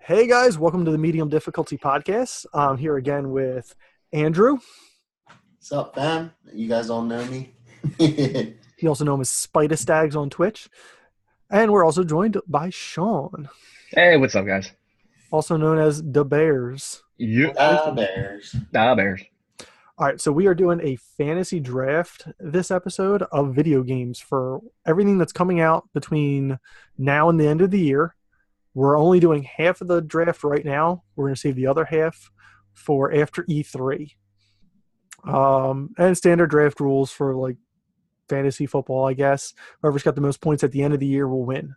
Hey guys, welcome to the Medium Difficulty Podcast. I'm here again with Andrew. What's up, fam? You guys all know me. You also know him as Spider Stags on Twitch. And we're also joined by Sean, Hey, what's up, guys? also known as The Bears. Bears. Bears. All right, so we are doing a fantasy draft this episode of video games for everything that's coming out between now and the end of the year. We're only doing half of the draft right now. We're going to save the other half for after E3. And standard draft rules for like fantasy football, I guess. Whoever's got the most points at the end of the year will win.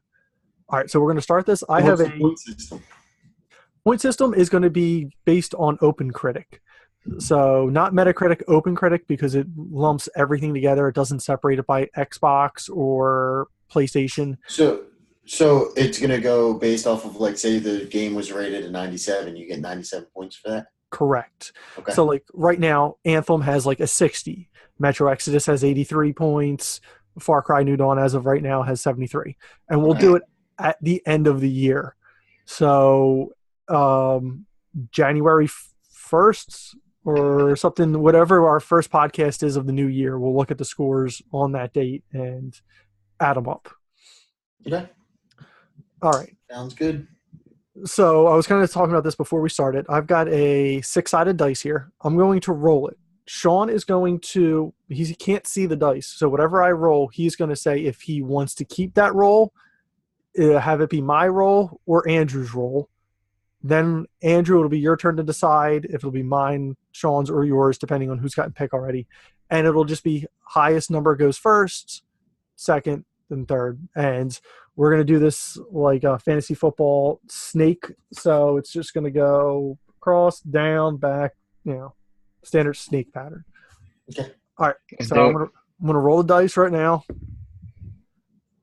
All right, so we're going to start this. I have a point system is going to be based on OpenCritic. So not Metacritic, OpenCritic, because it lumps everything together. It doesn't separate it by Xbox or PlayStation. So it's going to go based off of, like, say the game was rated a 97. You get 97 points for that? Correct. Okay. So like right now, Anthem has like a 60. Metro Exodus has 83 points. Far Cry New Dawn as of right now has 73. And we'll do it at the end of the year. So January 1st or something, whatever our first podcast is of the new year, we'll look at the scores on that date and add them up. Okay. All right. Sounds good. So I was kind of talking about this before we started. I've got a 6-sided dice here. I'm going to roll it. Sean is going to – he can't see the dice. So whatever I roll, he's going to say if he wants to keep that roll, have it be my roll or Andrew's roll. Then, Andrew, it'll be your turn to decide if it'll be mine, Sean's, or yours, depending on who's gotten pick already. And it'll just be highest number goes first, second, then third. And we're going to do this like a fantasy football snake. So it's just going to go cross, down, back, standard snake pattern. Okay. All right. So I'm going to roll the dice right now.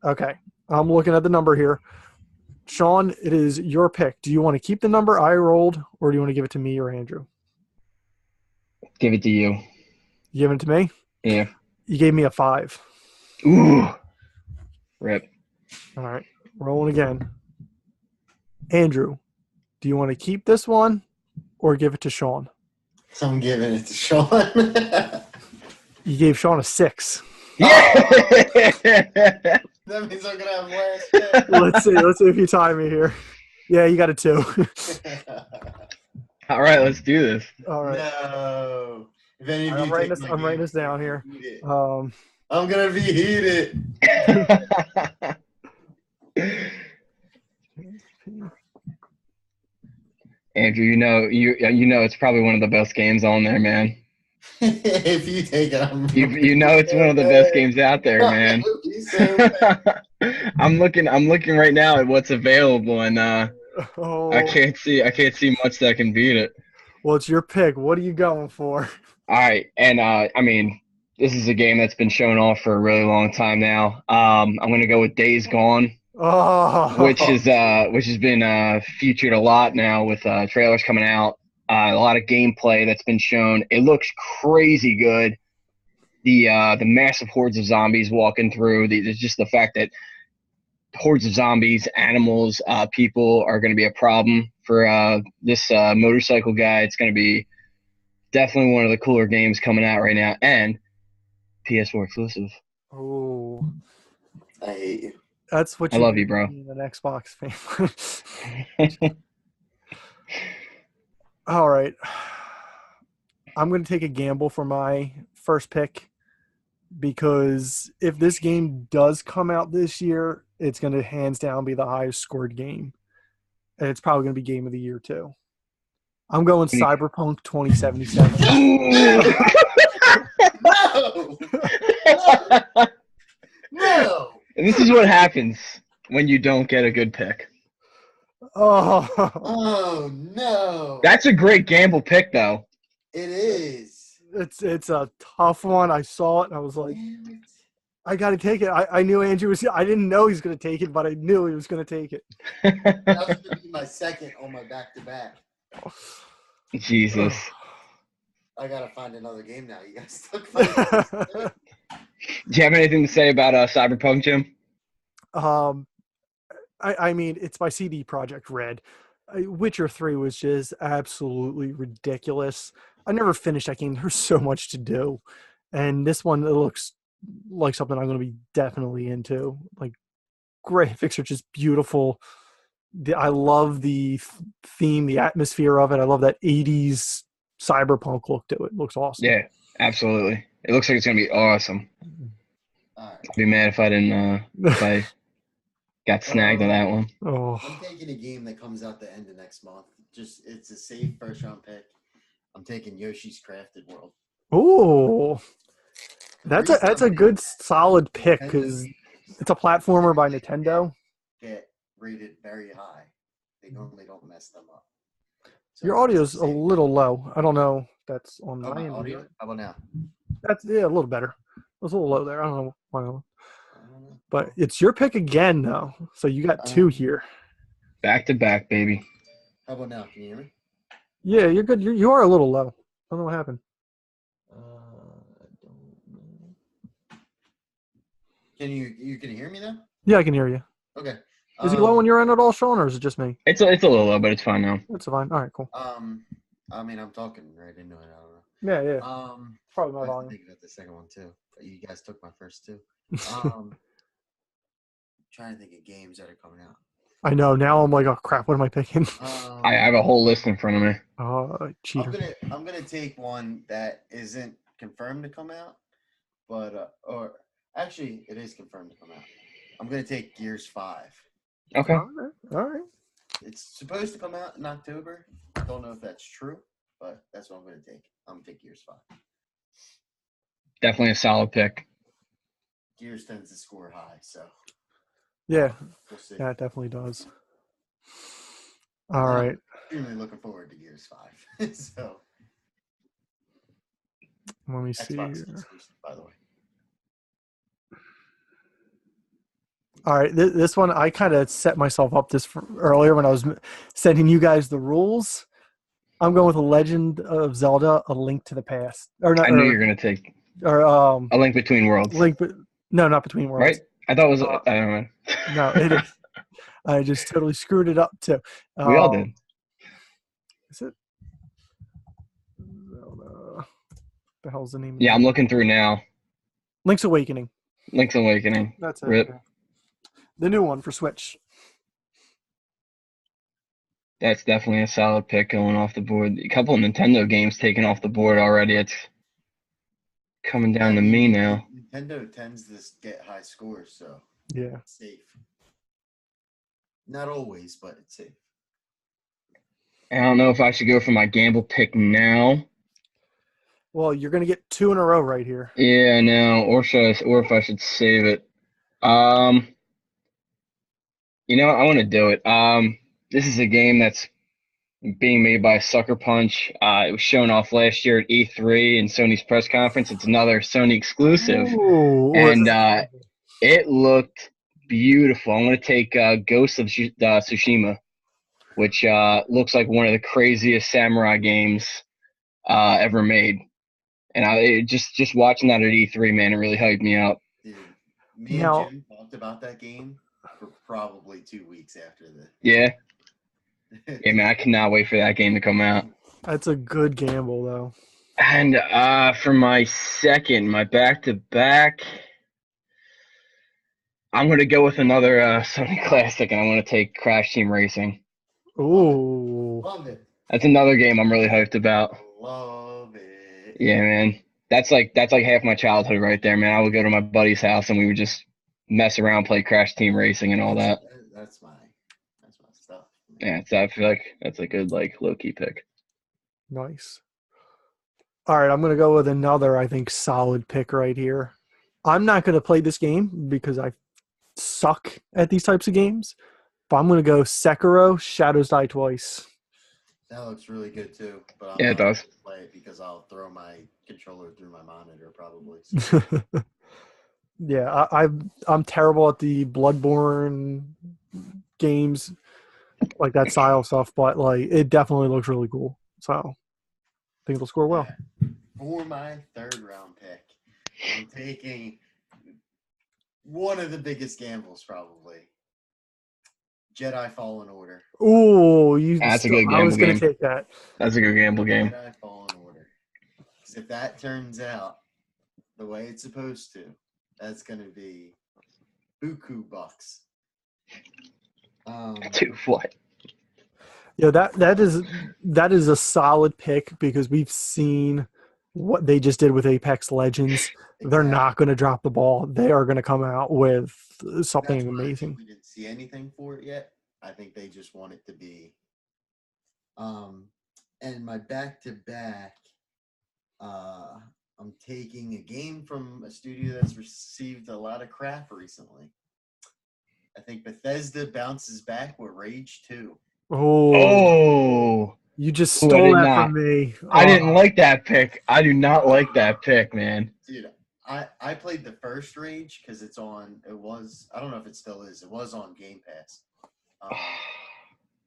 Okay. I'm looking at the number here. Sean, it is your pick. Do you want to keep the number I rolled, or do you want to give it to me or Andrew? Give it to you. You giving it to me? Yeah. You gave me a 5. Ooh. Rip. All right. Rolling again. Andrew, do you want to keep this one or give it to Sean? I'm giving it to Sean. You gave Sean a 6. Yeah. That means I'm going to have last pick. Let's see if you tie me here. Yeah, you got a 2. All right, let's do this. All right. No. If any of I'm you writing this down here. I'm going to be heated. Andrew, you know it's probably one of the best games on there, man. If you take it, You know it's one of the best games out there, man. I'm looking right now at what's available, and I can't see much that can beat it. Well, it's your pick. What are you going for? All right, and I mean, this is a game that's been shown off for a really long time now. I'm gonna go with Days Gone, which has been featured a lot now with trailers coming out. A lot of gameplay that's been shown. It looks crazy good. The massive hordes of zombies walking through. There's just the fact that hordes of zombies, animals, people are going to be a problem for this motorcycle guy. It's going to be definitely one of the cooler games coming out right now, and PS4 exclusive. Oh, I hate you. That's what I love you, bro. An Xbox fan. All right. I'm going to take a gamble for my first pick because if this game does come out this year, it's going to hands down be the highest scored game. And it's probably going to be game of the year too. I'm going Cyberpunk 2077. No! And this is what happens when you don't get a good pick. Oh, no. That's a great gamble pick, though. It is. It's a tough one. I saw it and I was like, I got to take it. I knew Andrew was – I didn't know he was going to take it, but I knew he was going to take it. That was going to be my second on my back-to-back. Jesus. I got to find another game now. You guys took five. Do you have anything to say about Cyberpunk, Jim? I mean, it's by CD Projekt Red. Witcher 3 was just absolutely ridiculous. I never finished that game. There's so much to do. And this one, it looks like something I'm going to be definitely into. Like, graphics are just beautiful. I love the theme, the atmosphere of it. I love that 80s cyberpunk look to it. It looks awesome. Yeah, absolutely. It looks like it's gonna be awesome. All right. I'd be mad if I didn't if I got snagged on that one. Oh, I'm taking a game that comes out the end of next month. It's a safe first round pick. I'm taking Yoshi's Crafted World. oh, that's a good solid pick because it's a platformer by Nintendo. Get rated very high. They normally don't mess them up. So Your audio's a little low. I don't know if that's on my end. audio? How about now? That's a little better. It was a little low there. I don't know why. But it's your pick again, though. So you got two here. Back to back, baby. How about now? Can you hear me? Yeah, you're good. You are a little low. I don't know what happened. I don't know. Can you hear me now? Yeah, I can hear you. Okay. Is he low on your end at all, Sean, or is it just me? It's a little low, but it's fine now. It's fine. All right, cool. I mean, I'm talking right into it. I don't know. Yeah. Probably my I volume. think about the second one too. But you guys took my first two. Trying to think of games that are coming out. I know. Now I'm like, oh crap, what am I picking? I have a whole list in front of me. Oh, cheater. I'm gonna take one that isn't confirmed to come out, but or actually it is confirmed to come out. I'm gonna take Gears 5. Okay. All right. It's supposed to come out in October. Don't know if that's true, but that's what I'm gonna take. I'm gonna take Gears 5. Definitely a solid pick. Gears tends to score high, so Yeah. we'll see. Yeah, it definitely does. All right. Extremely looking forward to Gears 5. So Let me see. Xbox exclusive, by the way. All right, this one I kind of set myself up earlier when I was sending you guys the rules. I'm going with a Legend of Zelda: A Link to the Past. Or not? I knew you were gonna take A Link Between Worlds. No, not Between Worlds. Right? I thought it was. I don't know. No, it is. I just totally screwed it up too. We all did. Is it Zelda? The hell's the name? Yeah, I'm looking through now. Link's Awakening. Link's Awakening. That's it. Rip. Yeah. The new one for Switch. That's definitely a solid pick going off the board. A couple of Nintendo games taken off the board already. It's coming down to me now. Nintendo tends to get high scores, so Yeah. it's safe. Not always, but it's safe. I don't know if I should go for my gamble pick now. Well, you're gonna get two in a row right here. Yeah, no, or if I should save it. You know, I want to do it. This is a game that's being made by Sucker Punch. It was shown off last year at E3 and Sony's press conference. It's another Sony exclusive, and it looked beautiful. I'm going to take Ghost of Tsushima, which looks like one of the craziest samurai games ever made. And just watching that at E3, man, it really hyped me up. Dude, me and Jim talked about that game for probably 2 weeks after the. Yeah. Yeah, man, I cannot wait for that game to come out. That's a good gamble, though. And for my back-to-back, I'm going to go with another Sony classic, and I'm going to take Crash Team Racing. Ooh. Love it. That's another game I'm really hyped about. Love it. Yeah, man. That's like half my childhood right there, man. I would go to my buddy's house, and we would just mess around, play Crash Team Racing and all that. That's my stuff. Yeah, so I feel like that's a good low-key pick. Nice. All right, I'm going to go with another, I think, solid pick right here. I'm not going to play this game because I suck at these types of games, but I'm going to go Sekiro: Shadows Die Twice. That looks really good too. But Yeah, it does. Play it because I'll throw my controller through my monitor probably. Yeah, I'm terrible at the Bloodborne games, like that style stuff, but it definitely looks really cool. So I think it'll score well. For my third round pick, I'm taking one of the biggest gambles probably. Jedi Fallen Order. Ooh, That's a good gamble I was going game. to take that. That's a good gamble game. Jedi Fallen Order. Because if that turns out the way it's supposed to, that's going to be buku bucks. To what? Yeah, that is a solid pick because we've seen what they just did with Apex Legends. Exactly. They're not going to drop the ball. They are going to come out with something That's amazing. we didn't see anything for it yet. I think they just want it to be. And my back-to-back, I'm taking a game from a studio that's received a lot of crap recently. I think Bethesda bounces back with Rage 2. Oh, you just stole that from me. I didn't like that pick. I do not like that pick, man. Dude, I played the first Rage because it was, I don't know if it still is. It was on Game Pass.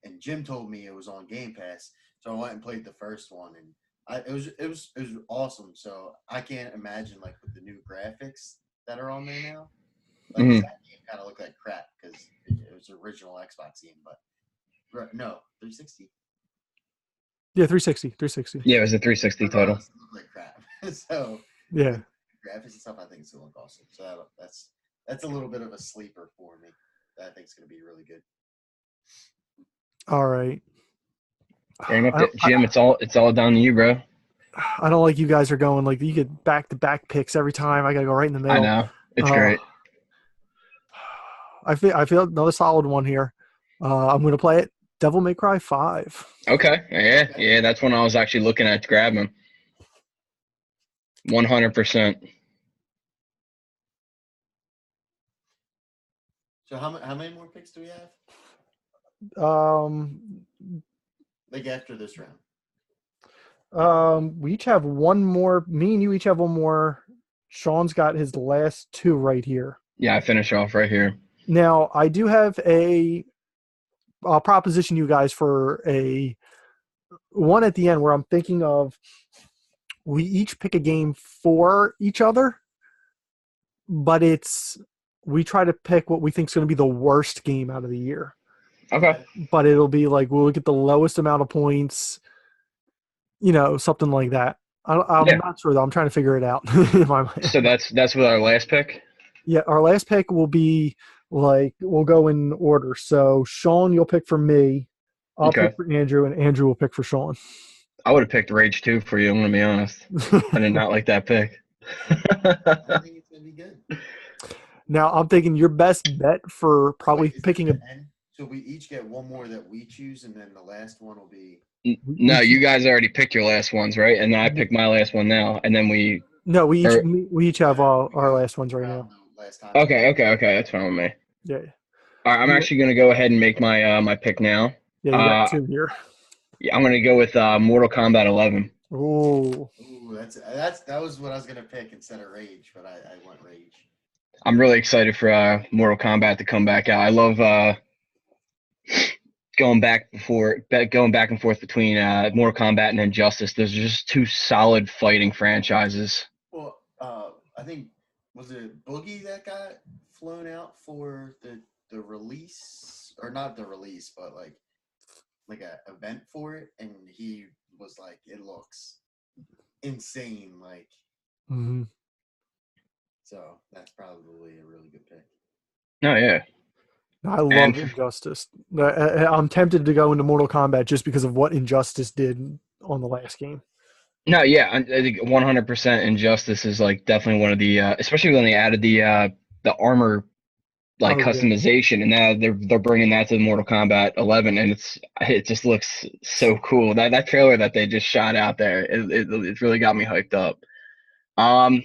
And Jim told me it was on Game Pass. So I went and played the first one, and it was awesome. So I can't imagine like with the new graphics that are on there now. Like that game kind of looked like crap because it was an original Xbox game, but no, 360. Yeah, 360. Yeah, it was a 360 title. It looked like crap. So yeah, graphics and stuff I think it's gonna look awesome. So that's a little bit of a sleeper for me. That I think is gonna be really good. All right. Jim, it's all down to you, bro. I don't like you guys are going like you get back-to-back picks every time. I gotta go right in the middle. I know it's great. I feel another solid one here. I'm gonna play it. Devil May Cry 5. Okay, yeah, that's when I was actually looking at grabbing. 100%. So how many more picks do we have? Like after this round. We each have one more. Me and you each have one more. Sean's got his last two right here. Yeah, I finish off right here. Now I do have I'll proposition you guys for a one at the end where I'm thinking of we each pick a game for each other, but we try to pick what we think is going to be the worst game out of the year. Okay. But it'll be like we'll get the lowest amount of points, something like that. I'm not sure though. I'm trying to figure it out in my mind. So that's with our last pick? Yeah, our last pick will be like we'll go in order. So Sean, you'll pick for me. I'll pick for Andrew, and Andrew will pick for Sean. I would have picked Rage 2 for you, I'm gonna be honest. I did not like that pick. I think it's gonna be good. Now I'm thinking your best bet for probably picking a. So we each get one more that we choose, and then the last one will be. No, you guys already picked your last ones, right? And then I picked my last one now, and then we. No, we each have our last ones right now. Okay, that's fine with me. Yeah. All right, I'm actually gonna go ahead and make my my pick now. Yeah, you got two here. Yeah, I'm gonna go with Mortal Kombat 11. Ooh, that was what I was gonna pick instead of Rage, but I went Rage. I'm really excited for Mortal Kombat to come back out. I love going back and forth between Mortal Kombat and Injustice. Those are just two solid fighting franchises. Well, I think was it Boogie that got flown out for the release, or not the release, but like a event for it, and he was like, "It looks insane!" Like, so that's probably a really good pick. Oh yeah. I love Injustice. I'm tempted to go into Mortal Kombat just because of what Injustice did on the last game. No, yeah, I think 100% Injustice is like definitely one of the, especially when they added the armor customization, and now they're bringing that to the Mortal Kombat 11, and it just looks so cool. That trailer that they just shot out there, it really got me hyped up. I'm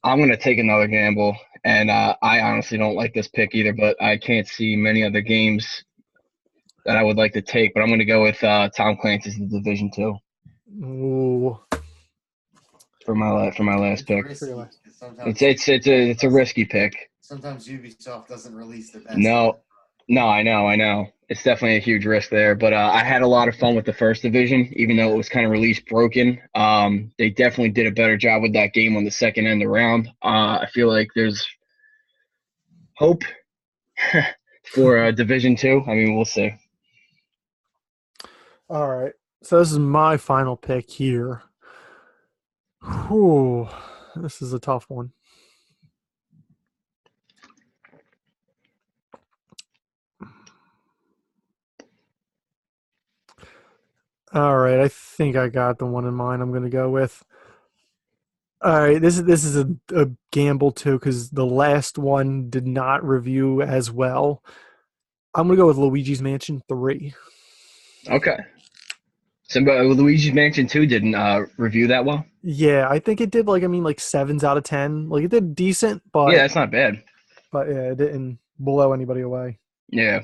gonna take another gamble. And I honestly don't like this pick either, but I can't see many other games that I would like to take. But I'm going to go with Tom Clancy's The Division 2. Ooh. For my last pick. It's a risky pick. Sometimes Ubisoft doesn't release the best. No, I know. It's definitely a huge risk there. But I had a lot of fun with the first Division, even though it was kind of released broken. They definitely did a better job with that game on the second end around. I feel like there's hope for Division 2. I mean, we'll see. All right. So this is my final pick here. Whew. This is a tough one. All right, I think I got the one in mind I'm going to go with. All right, this is a gamble too because the last one did not review as well. I'm going to go with Luigi's Mansion 3. Okay. So Luigi's Mansion 2 didn't review that well? Yeah, I think it did like 7s out of 10. Like it did decent, but yeah, that's not bad. But yeah, it didn't blow anybody away. Yeah.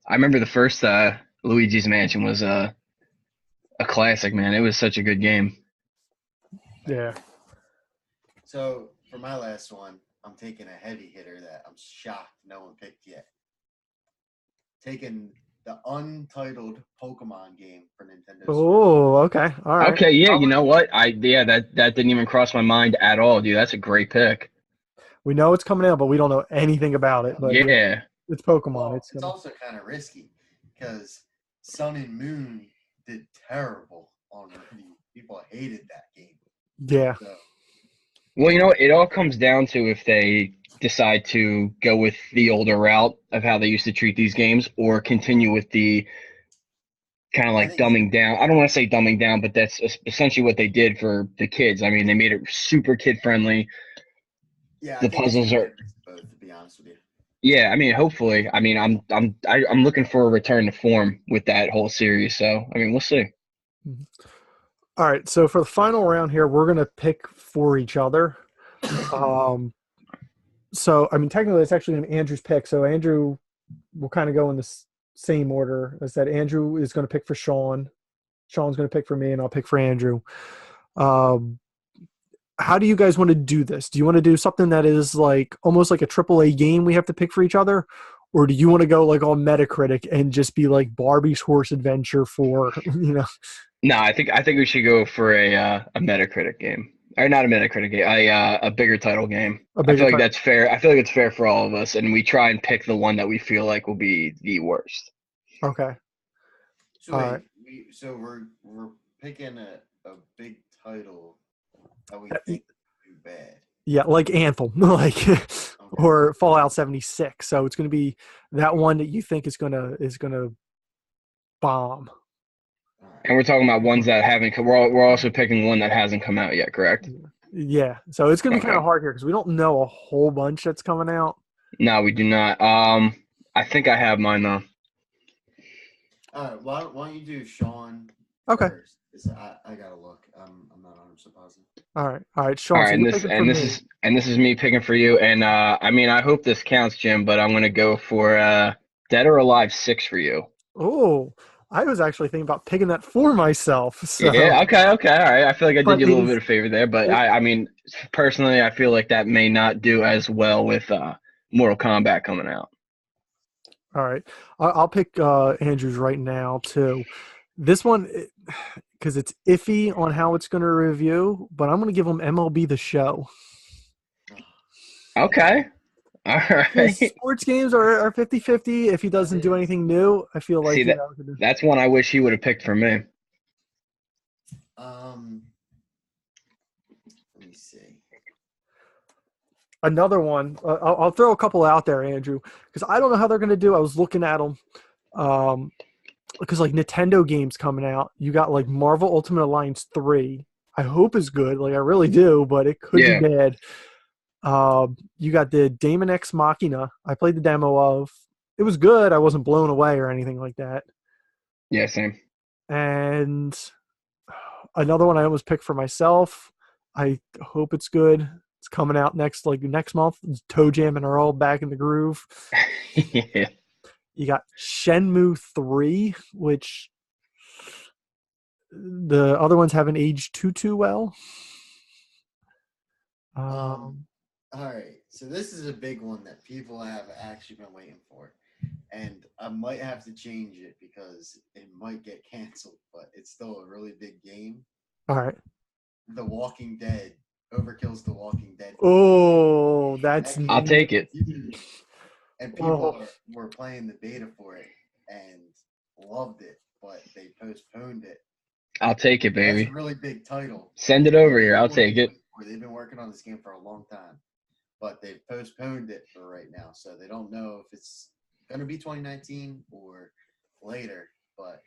I remember the first Luigi's Mansion was a classic, man. It was such a good game. Yeah. So for my last one, I'm taking a heavy hitter that I'm shocked no one picked yet. Taking the untitled Pokemon game for Nintendo Switch. Oh, okay. All right. Okay, yeah, you know what? That didn't even cross my mind at all, dude. That's a great pick. We know it's coming out, but we don't know anything about it. But yeah. It's Pokemon. Well, it's also kind of risky because Sun and Moon did terrible on review. People hated that game. Yeah. So, well, you know, it all comes down to if they decide to go with the older route of how they used to treat these games or continue with the kind of like dumbing down. I don't want to say dumbing down, but that's essentially what they did for the kids. I mean, they made it super kid friendly. Yeah, the puzzles are both, to be honest with you. Yeah, I mean, hopefully. I mean, I'm looking for a return to form with that whole series. So, I mean, we'll see. All right. So for the final round here, we're gonna pick for each other. So I mean, technically, it's actually Andrew's pick. So Andrew will kind of go in the same order as that. Andrew is going to pick for Sean. Sean's going to pick for me, and I'll pick for Andrew. How do you guys want to do this? Do you want to do something that is like almost like a AAA game we have to pick for each other? Or do you want to go like all Metacritic and just be like Barbie's Horse Adventure for, you know? No, I think we should go for a Metacritic game. Or not a Metacritic game, a bigger title game. I feel like that's fair. I feel like it's fair for all of us, and we try and pick the one that we feel like will be the worst. Okay. So wait, we're picking a big title that we think is too bad. Yeah, like Anthem, like okay. Or Fallout 76. So it's going to be that one that you think is going to bomb. And we're talking about ones that haven't. We're also picking one that hasn't come out yet, correct? Yeah. So it's going to be kind of hard here because we don't know a whole bunch that's coming out. No, we do not. I think I have mine though. All right. Why don't you do Sean? Okay. First? I gotta look. I'm not 100% positive. All right, Sean. All right, so this is me picking for you. And I mean, I hope this counts, Jim, but I'm gonna go for Dead or Alive 6 for you. Oh, I was actually thinking about picking that for myself. So. Yeah. Okay. All right. I feel like I did you a little bit of favor there, but I mean, personally, I feel like that may not do as well with Mortal Kombat coming out. All right, I'll pick Andrew's right now too. This one, because it's iffy on how it's going to review, but I'm going to give him MLB The Show. Okay. All right. Sports games are 50-50. If he doesn't do anything new, I feel like that's one I wish he would have picked for me. Let me see. Another one. I'll throw a couple out there, Andrew, because I don't know how they're going to do. I was looking at them. Because like Nintendo games coming out, you got like Marvel Ultimate Alliance 3. I hope is good, like I really do, but it could be bad. You got the Daemon X Machina. I played the demo of. It was good. I wasn't blown away or anything like that. Yeah, same. And another one I almost picked for myself. I hope it's good. It's coming out next month. It's Toe Jam and are all back in the groove. Yeah. You got Shenmue 3, which the other ones haven't aged too well. All right. So this is a big one that people have actually been waiting for. And I might have to change it because it might get canceled, but it's still a really big game. All right. The Walking Dead. Overkill's The Walking Dead. Oh, that's... I'll take it. and people were playing the beta for it and loved it, but they postponed it. I'll take it, baby. That's a really big title. Send it over here. I'll take it. They've been working on this game for a long time, but they've postponed it for right now, so they don't know if it's going to be 2019 or later. But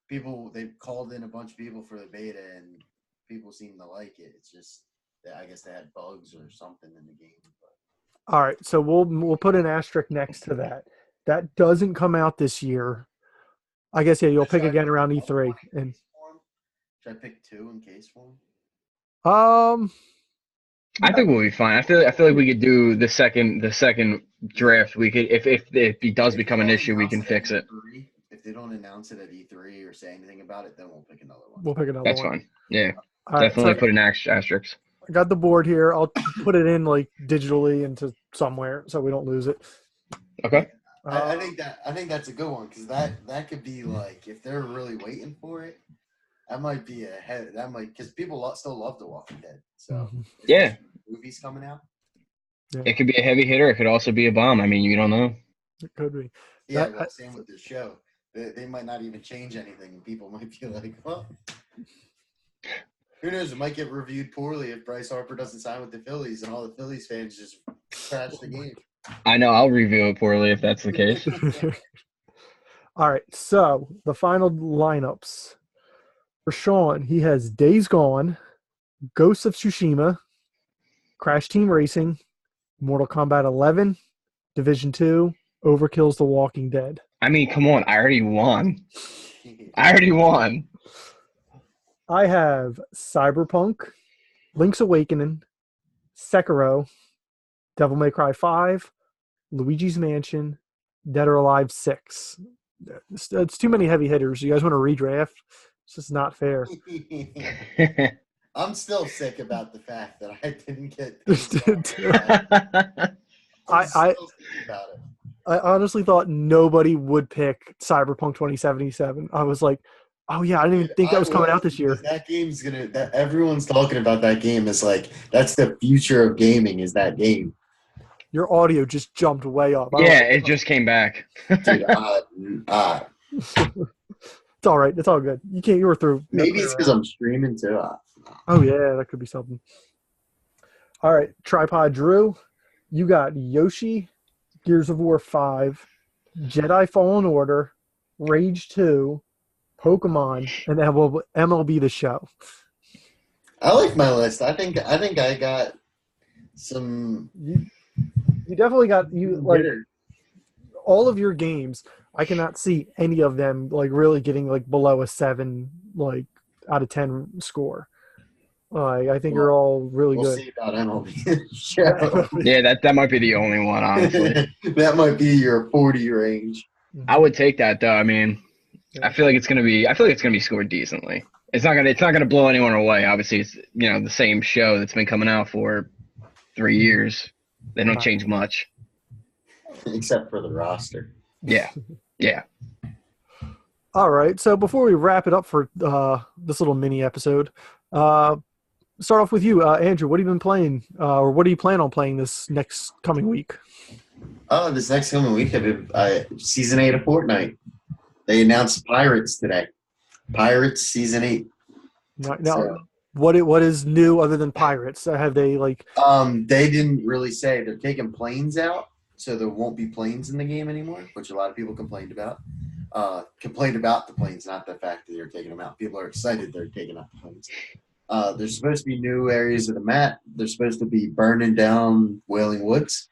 they've called in a bunch of people for the beta, and people seem to like it. It's just that I guess they had bugs or something in the game. But. All right, so we'll put an asterisk next to that. That doesn't come out this year. I guess you'll pick again around E3. And should I pick 2 in case for him? I think we'll be fine. I feel like we could do the second draft. We could if he does become an issue, we can fix it. If they don't announce it at E3 or say anything about it, then we'll pick another one. We'll pick another That's one. That's fine. Yeah, Right, definitely so put an asterisk. I got the board here. I'll put it in like digitally into somewhere so we don't lose it. Okay. I think that's a good one because that could be like if they're really waiting for it. That might be because people still love The Walking Dead. So yeah, movies coming out. Yeah. It could be a heavy hitter. It could also be a bomb. I mean, you don't know. It could be. Yeah, same with the show. They might not even change anything. People might be like, well, who knows? It might get reviewed poorly if Bryce Harper doesn't sign with the Phillies and all the Phillies fans just trash the game. I know. I'll review it poorly if that's the case. All right. So the final lineups. For Sean, he has Days Gone, Ghosts of Tsushima, Crash Team Racing, Mortal Kombat 11, Division 2, Overkill's The Walking Dead. I mean, come on. I already won. I have Cyberpunk, Link's Awakening, Sekiro, Devil May Cry 5, Luigi's Mansion, Dead or Alive 6. It's too many heavy hitters. You guys want to redraft? It's just not fair. I'm still sick about the fact that I didn't get I honestly thought nobody would pick Cyberpunk 2077. I was like, oh yeah, I didn't even think that was coming out this year. That game's everyone's talking about that game as like that's the future of gaming is that game. Your audio just jumped way up. Yeah, it just came back. Dude, it's all right. It's all good. You were through. Maybe it's because I'm streaming too. Oh yeah, that could be something. All right, Tripod Drew, you got Yoshi, Gears of War 5, Jedi Fallen Order, Rage 2, Pokemon, and MLB The Show. I like my list. I think I got some. You definitely got like all of your games. I cannot see any of them like really getting like below a 7 like out of 10 score. I think you're all really good. We'll see about MLB Show. Yeah, that might be the only one, honestly. That might be your 40 range. I would take that though. I mean, I feel like it's gonna be scored decently. It's not gonna blow anyone away. Obviously, it's the same show that's been coming out for 3 years. They don't change much, except for the roster. Yeah. All right. So before we wrap it up for this little mini episode, start off with you, Andrew. What have you been playing, or what do you plan on playing this next coming week? Oh, this next coming week, Season 8 of Fortnite. They announced Pirates today. Pirates Season 8. Now, what is new other than Pirates? Have they like? They didn't really say. They're taking planes out, so there won't be planes in the game anymore, which a lot of people complained about. Complained about the planes, not the fact that they're taking them out. People are excited they're taking out the planes. There's supposed to be new areas of the map. They're supposed to be burning down Wailing Woods.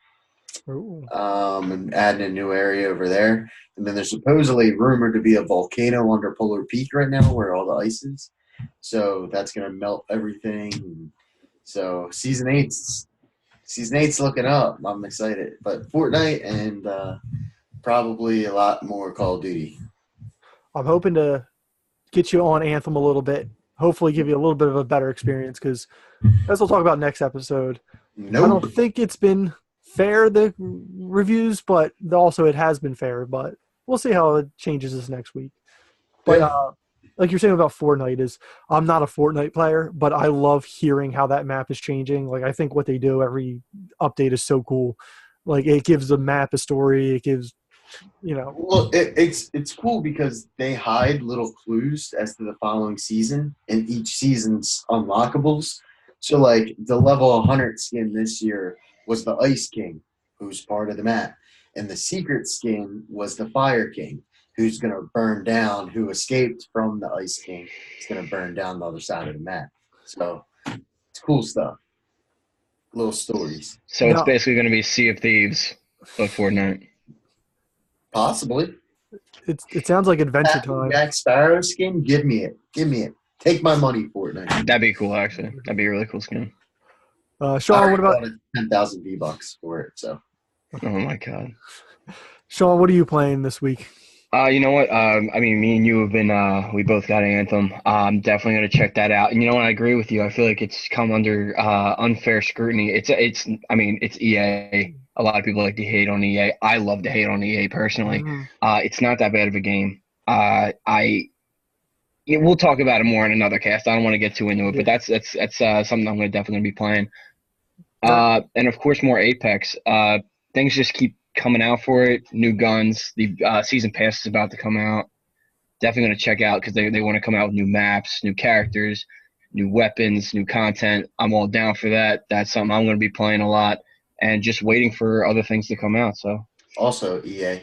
And adding a new area over there. And then there's supposedly rumored to be a volcano under Polar Peak right now where all the ice is. So that's going to melt everything. So Season 8's looking up. I'm excited. But Fortnite and probably a lot more Call of Duty. I'm hoping to get you on Anthem a little bit. Hopefully give you a little bit of a better experience because, as we'll talk about next episode, I don't think it's been fair, the reviews, but also it has been fair. But we'll see how it changes this next week. But like you're saying about Fortnite is, I'm not a Fortnite player, but I love hearing how that map is changing. Like I think what they do every update is so cool. Like it gives the map a story. It gives, Well, it's cool because they hide little clues as to the following season, and each season's unlockables. So, like the level 100 skin this year was the Ice King, who's part of the map, and the secret skin was the Fire King, who's gonna burn down. Who escaped from the Ice King is gonna burn down the other side of the map. So it's cool stuff. Little stories. So it's basically going to be Sea of Thieves of Fortnite. Possibly. It sounds like Adventure Time. Jack Sparrow skin, give me it. Take my money for it. That'd be cool, actually. That'd be a really cool skin. Sean, what about 10,000 V-Bucks for it? So. Oh my god. Sean, what are you playing this week? You know what? I mean, me and you have been. We both got Anthem. I'm definitely gonna check that out. And you know what? I agree with you. I feel like it's come under unfair scrutiny. It's. I mean, it's EA. A lot of people like to hate on EA. I love to hate on EA personally. It's not that bad of a game. We'll talk about it more in another cast. I don't want to get too into it, but that's something I'm definitely gonna be playing. And of course, more Apex. Things just keep coming out for it. New guns. The season pass is about to come out. Definitely gonna check out because they want to come out with new maps, new characters, new weapons, new content. I'm all down for that. That's something I'm gonna be playing a lot, and just waiting for other things to come out. So also EA.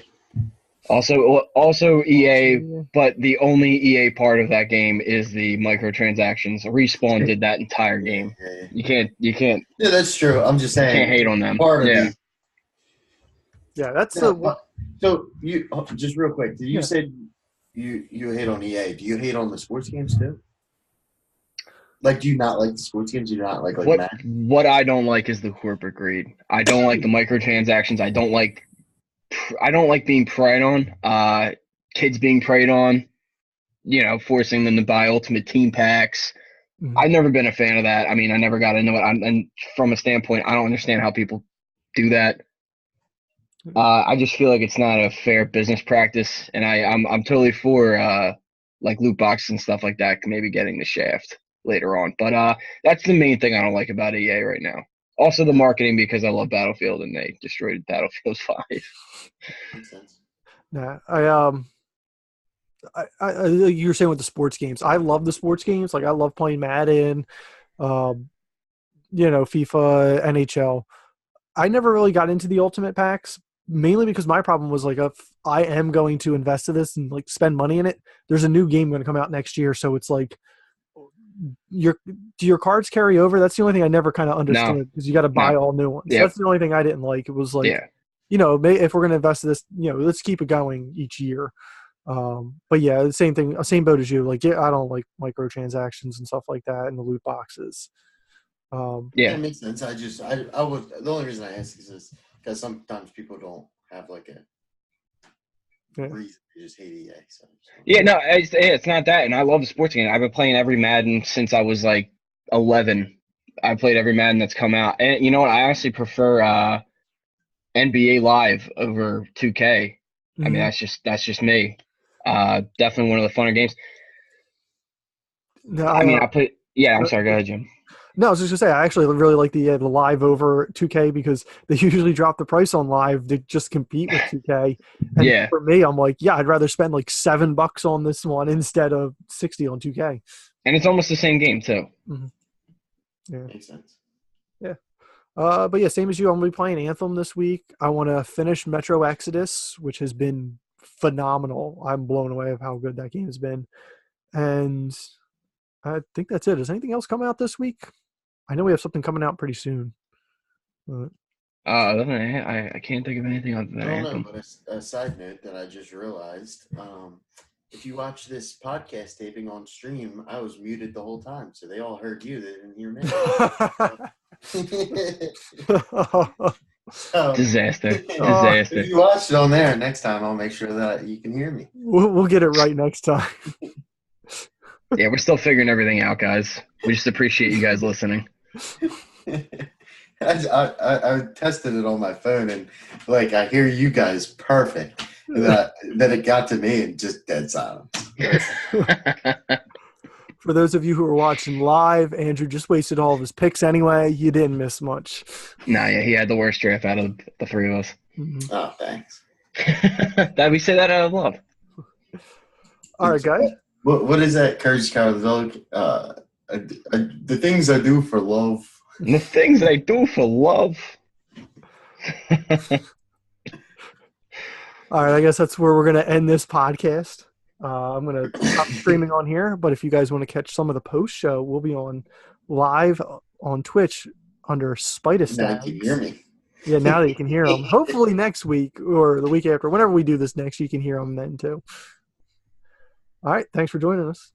Also EA, but the only EA part of that game is the microtransactions. Respawn did that entire game. You can't. Yeah, that's true. I'm just saying. Can't hate on them. Yeah, that's So you just real quick. Did you say you hate on EA? Do you hate on the sports games too? Like, do you not like the sports games? Do you not like what I don't like is the corporate greed. I don't like the microtransactions. I don't like being preyed on. Kids being preyed on. Forcing them to buy Ultimate Team packs. I've never been a fan of that. I mean, I never got into it. And from a standpoint, I don't understand how people do that. I just feel like it's not a fair business practice, and I'm totally for like loot boxes and stuff like that. Maybe getting the shaft later on, but that's the main thing I don't like about EA right now. Also, the marketing, because I love Battlefield and they destroyed Battlefield 5. Makes sense. Nah, I you were saying with the sports games. I love the sports games. Like I love playing Madden, FIFA, NHL. I never really got into the Ultimate packs, mainly because my problem was like, if I am going to invest in this and like spend money in it, there's a new game going to come out next year, so it's like, do your cards carry over? That's the only thing I never kind of understood, because you got to buy all new ones. Yep. That's the only thing I didn't like. It was like, if we're going to invest in this, let's keep it going each year. But yeah, the same thing, same boat as you. Like, I don't like microtransactions and stuff like that and the loot boxes. It makes sense. I was the only reason I ask is because sometimes people don't have like a reason to just hate EA. So. Yeah, no, it's not that. And I love the sports game. I've been playing every Madden since I was like 11. I played every Madden that's come out. And you know what? I honestly prefer NBA Live over 2K. I mean, that's just me. Definitely one of the funner games. No, I play. Yeah, I'm sorry. Go ahead, Jim. No, I was just gonna say I actually really like the Live over 2K, because they usually drop the price on Live to just compete with 2K. And for me, I'm like, I'd rather spend like $7 on this one instead of $60 on 2K. And it's almost the same game too. Mm-hmm. Yeah, makes sense. Yeah, but yeah, same as you. I'm gonna be playing Anthem this week. I want to finish Metro Exodus, which has been phenomenal. I'm blown away of how good that game has been, and I think that's it. Does anything else come out this week? I know we have something coming out pretty soon. I can't think of anything other than Anthem. But a side note that I just realized, if you watch this podcast taping on stream, I was muted the whole time, so they all heard you. They didn't hear me. Disaster. If you watch it on there, next time I'll make sure that you can hear me. We'll get it right next time. Yeah, we're still figuring everything out, guys. We just appreciate you guys listening. I tested it on my phone, and like I hear you guys perfect. Then it got to me and just dead silence. For those of you who are watching live, Andrew just wasted all of his picks anyway. You didn't miss much. Nah, yeah, he had the worst draft out of the three of us. Mm-hmm. Oh, thanks. That we say that out of love. All right, guys. What is that, Courage Cowardly Dog? The things I do for love. The things I do for love. All right, I guess that's where we're going to end this podcast. I'm going to stop streaming on here, but if you guys want to catch some of the post show, we'll be on live on Twitch under Spitus. Now you can hear me. Yeah, now that you can hear them. Hopefully next week or the week after, whenever we do this next, you can hear them then too. All right, thanks for joining us.